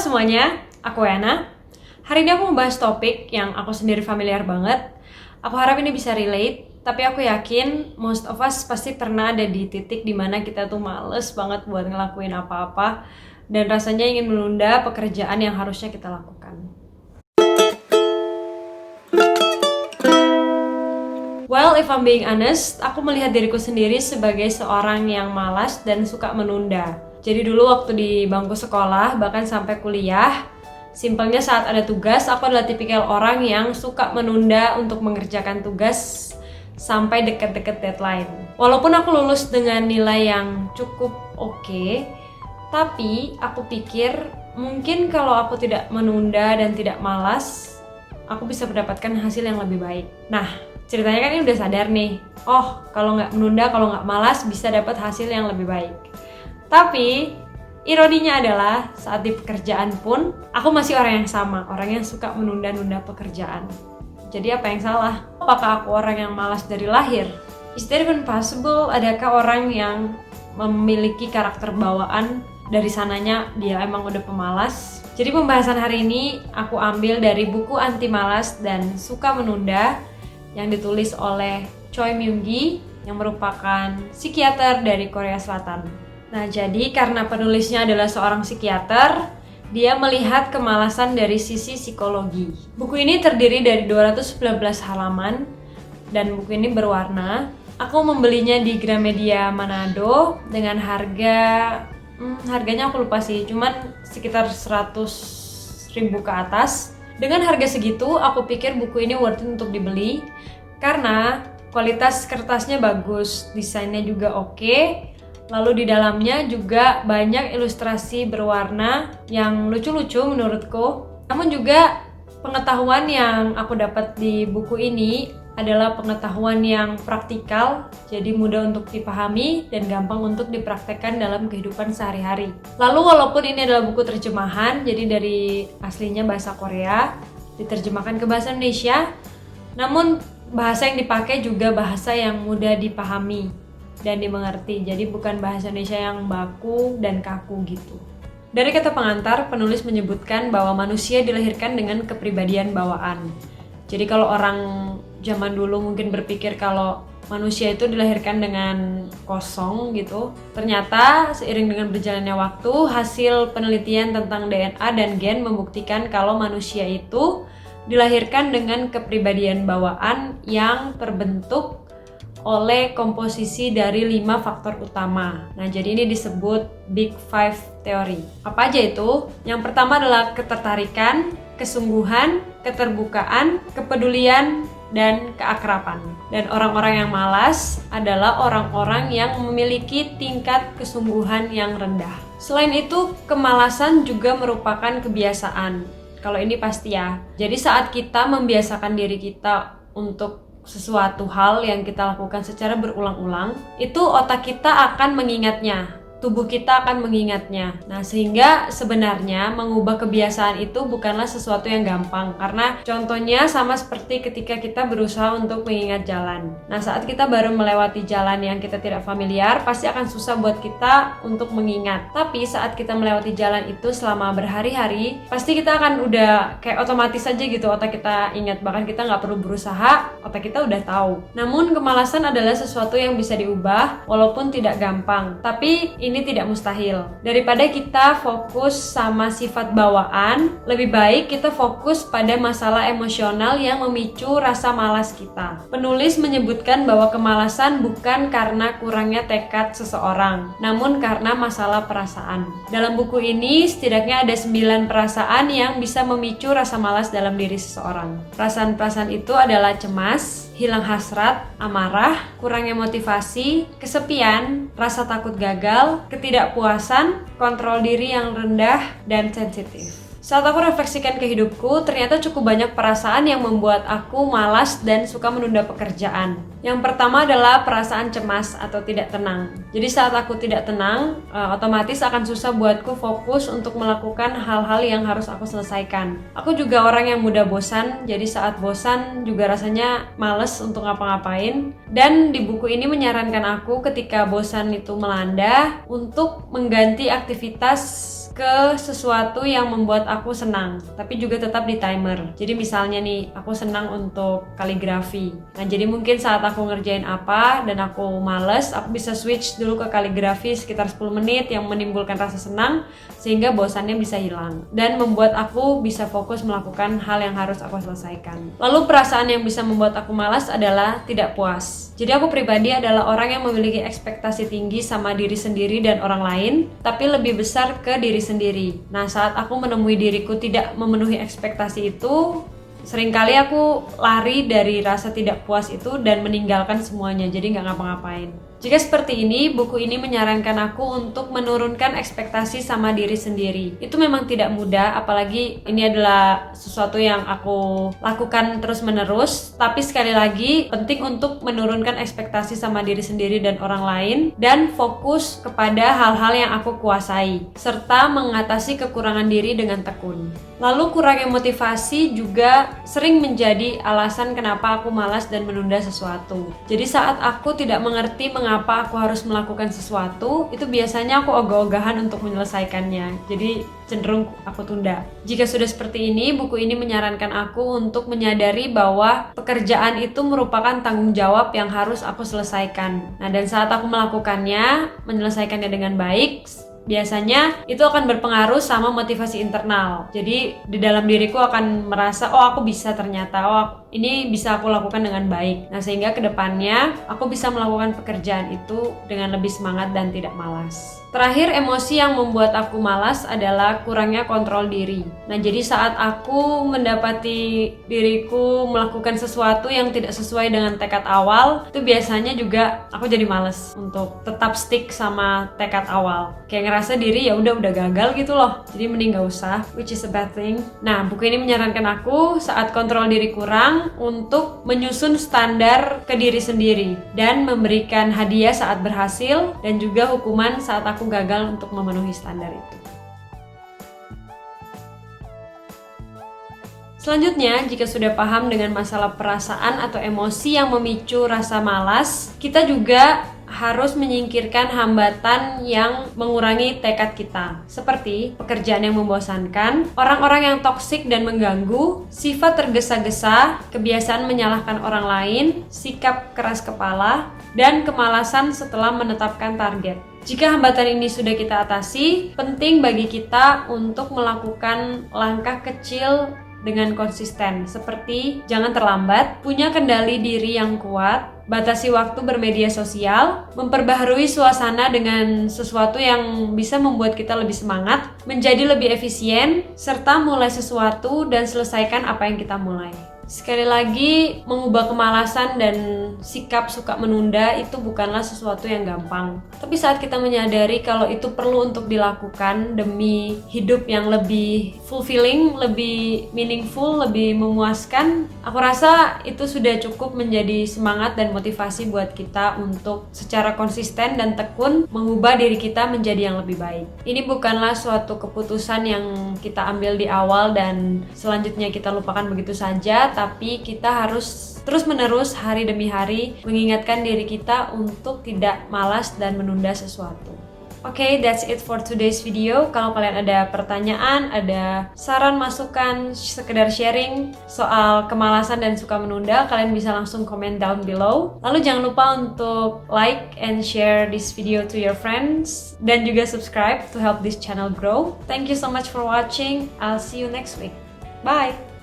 semuanya, aku Yana. Hari ini aku mau bahas topik yang aku sendiri familiar banget. Aku harap ini bisa relate, tapi aku yakin most of us pasti pernah ada di titik dimana kita tuh males banget buat ngelakuin apa-apa dan rasanya ingin menunda pekerjaan yang harusnya kita lakukan. Well, if I'm being honest, aku melihat diriku sendiri sebagai seorang yang malas dan suka menunda. Jadi dulu waktu di bangku sekolah, bahkan sampai kuliah, simpelnya saat ada tugas, aku adalah tipikal orang yang suka menunda untuk mengerjakan tugas sampai deket-deket deadline. Walaupun aku lulus dengan nilai yang cukup oke, tapi aku pikir mungkin kalau aku tidak menunda dan tidak malas, aku bisa mendapatkan hasil yang lebih baik. Nah, ceritanya kan ini udah sadar nih, kalau nggak menunda, kalau nggak malas bisa dapat hasil yang lebih baik. Tapi ironinya adalah saat di pekerjaan pun aku masih orang yang sama, orang yang suka menunda-nunda pekerjaan. Jadi apa yang salah? Apakah aku orang yang malas dari lahir? Is that even possible? Adakah orang yang memiliki karakter bawaan dari sananya dia emang udah pemalas? Jadi pembahasan hari ini aku ambil dari buku Anti Malas dan Suka Menunda yang ditulis oleh Choi Myung-gi yang merupakan psikiater dari Korea Selatan. Nah, jadi karena penulisnya adalah seorang psikiater, dia melihat kemalasan dari sisi psikologi. Buku ini terdiri dari 219 halaman dan buku ini berwarna. Aku membelinya di Gramedia Manado dengan harganya aku lupa sih, cuman sekitar 100.000 ke atas. Dengan harga segitu, aku pikir buku ini worth it untuk dibeli karena kualitas kertasnya bagus, desainnya juga oke. Lalu di dalamnya juga banyak ilustrasi berwarna yang lucu-lucu menurutku. Namun juga pengetahuan yang aku dapat di buku ini adalah pengetahuan yang praktikal, jadi mudah untuk dipahami dan gampang untuk dipraktekkan dalam kehidupan sehari-hari. Lalu walaupun ini adalah buku terjemahan, jadi dari aslinya bahasa Korea, diterjemahkan ke bahasa Indonesia, namun bahasa yang dipakai juga bahasa yang mudah dipahami dan dimengerti, jadi bukan bahasa Indonesia yang baku dan kaku gitu. Dari kata pengantar, penulis menyebutkan bahwa manusia dilahirkan dengan kepribadian bawaan. Jadi kalau orang zaman dulu mungkin berpikir kalau manusia itu dilahirkan dengan kosong gitu, ternyata seiring dengan berjalannya waktu, hasil penelitian tentang DNA dan gen membuktikan kalau manusia itu dilahirkan dengan kepribadian bawaan yang terbentuk oleh komposisi dari 5 faktor utama. Nah, jadi ini disebut Big Five Theory. Apa aja itu? Yang pertama adalah ketertarikan, kesungguhan, keterbukaan, kepedulian, dan keakraban. Dan orang-orang yang malas adalah orang-orang yang memiliki tingkat kesungguhan yang rendah. Selain itu, kemalasan juga merupakan kebiasaan. Kalau ini pasti ya. Jadi saat kita membiasakan diri kita untuk sesuatu hal yang kita lakukan secara berulang-ulang, itu otak kita akan mengingatnya, tubuh kita akan mengingatnya. Nah, sehingga sebenarnya mengubah kebiasaan itu bukanlah sesuatu yang gampang, karena contohnya sama seperti ketika kita berusaha untuk mengingat jalan. Nah, saat kita baru melewati jalan yang kita tidak familiar, pasti akan susah buat kita untuk mengingat. Tapi saat kita melewati jalan itu selama berhari-hari, pasti kita akan udah kayak otomatis aja gitu, otak kita ingat, bahkan kita nggak perlu berusaha, otak kita udah tahu. Namun kemalasan adalah sesuatu yang bisa diubah walaupun tidak gampang, tapi ini tidak mustahil. Daripada kita fokus sama sifat bawaan, lebih baik kita fokus pada masalah emosional yang memicu rasa malas kita. Penulis menyebutkan bahwa kemalasan bukan karena kurangnya tekad seseorang, namun karena masalah perasaan. Dalam buku ini setidaknya ada 9 perasaan yang bisa memicu rasa malas dalam diri seseorang. Perasaan-perasaan itu adalah cemas, hilang hasrat, amarah, kurangnya motivasi, kesepian, rasa takut gagal, ketidakpuasan, kontrol diri yang rendah, dan sensitif. Saat aku refleksikan ke hidupku, ternyata cukup banyak perasaan yang membuat aku malas dan suka menunda pekerjaan. Yang pertama adalah perasaan cemas atau tidak tenang. Jadi saat aku tidak tenang, otomatis akan susah buatku fokus untuk melakukan hal-hal yang harus aku selesaikan. Aku juga orang yang mudah bosan, jadi saat bosan juga rasanya males untuk ngapa-ngapain. Dan di buku ini menyarankan aku ketika bosan itu melanda untuk mengganti aktivitas ke sesuatu yang membuat aku senang, tapi juga tetap di timer. Jadi misalnya nih, aku senang untuk kaligrafi. Nah, jadi mungkin saat aku ngerjain apa dan aku males, aku bisa switch dulu ke kaligrafi sekitar 10 menit yang menimbulkan rasa senang sehingga bosannya bisa hilang dan membuat aku bisa fokus melakukan hal yang harus aku selesaikan. Lalu perasaan yang bisa membuat aku malas adalah tidak puas. Jadi aku pribadi adalah orang yang memiliki ekspektasi tinggi sama diri sendiri dan orang lain, tapi lebih besar ke diri sendiri. Nah, saat aku menemui diriku tidak memenuhi ekspektasi itu, seringkali aku lari dari rasa tidak puas itu dan meninggalkan semuanya, jadi nggak ngapa-ngapain. Jika seperti ini, buku ini menyarankan aku untuk menurunkan ekspektasi sama diri sendiri. Itu memang tidak mudah, apalagi ini adalah sesuatu yang aku lakukan terus-menerus. Tapi sekali lagi, penting untuk menurunkan ekspektasi sama diri sendiri dan orang lain, dan fokus kepada hal-hal yang aku kuasai, serta mengatasi kekurangan diri dengan tekun. Lalu kurangnya motivasi juga sering menjadi alasan kenapa aku malas dan menunda sesuatu. Jadi saat aku tidak mengerti mengapa aku harus melakukan sesuatu, itu biasanya aku ogah-ogahan untuk menyelesaikannya. Jadi cenderung aku tunda. Jika sudah seperti ini, buku ini menyarankan aku untuk menyadari bahwa pekerjaan itu merupakan tanggung jawab yang harus aku selesaikan. Nah, dan saat aku melakukannya, menyelesaikannya dengan baik, biasanya itu akan berpengaruh sama motivasi internal. Jadi di dalam diriku akan merasa, oh aku bisa ternyata, oh ini bisa aku lakukan dengan baik. Nah, sehingga kedepannya aku bisa melakukan pekerjaan itu dengan lebih semangat dan tidak malas. Terakhir, emosi yang membuat aku malas adalah kurangnya kontrol diri. Nah, jadi saat aku mendapati diriku melakukan sesuatu yang tidak sesuai dengan tekad awal, itu biasanya juga aku jadi malas untuk tetap stick sama tekad awal. Kayak ngerasa diri ya udah gagal gitu loh. Jadi mending gak usah, which is a bad thing. Nah, buku ini menyarankan aku saat kontrol diri kurang untuk menyusun standar ke diri sendiri dan memberikan hadiah saat berhasil dan juga hukuman saat aku gagal untuk memenuhi standar itu. Selanjutnya, jika sudah paham dengan masalah perasaan atau emosi yang memicu rasa malas, kita juga harus menyingkirkan hambatan yang mengurangi tekad kita, seperti pekerjaan yang membosankan, orang-orang yang toksik dan mengganggu, sifat tergesa-gesa, kebiasaan menyalahkan orang lain, sikap keras kepala, dan kemalasan setelah menetapkan target. Jika hambatan ini sudah kita atasi, penting bagi kita untuk melakukan langkah kecil dengan konsisten, seperti jangan terlambat, punya kendali diri yang kuat, batasi waktu bermedia sosial, memperbaharui suasana dengan sesuatu yang bisa membuat kita lebih semangat, menjadi lebih efisien, serta mulai sesuatu dan selesaikan apa yang kita mulai. Sekali lagi, mengubah kemalasan dan sikap suka menunda itu bukanlah sesuatu yang gampang. Tapi saat kita menyadari kalau itu perlu untuk dilakukan demi hidup yang lebih fulfilling, lebih meaningful, lebih memuaskan, aku rasa itu sudah cukup menjadi semangat dan motivasi buat kita untuk secara konsisten dan tekun mengubah diri kita menjadi yang lebih baik. Ini bukanlah suatu keputusan yang kita ambil di awal dan selanjutnya kita lupakan begitu saja, tapi kita harus terus-menerus hari demi hari mengingatkan diri kita untuk tidak malas dan menunda sesuatu. Oke, that's it for today's video. Kalau kalian ada pertanyaan, ada saran, masukan, sekedar sharing soal kemalasan dan suka menunda, kalian bisa langsung comment down below. Lalu jangan lupa untuk like and share this video to your friends dan juga subscribe to help this channel grow. Thank you so much for watching. I'll see you next week. Bye!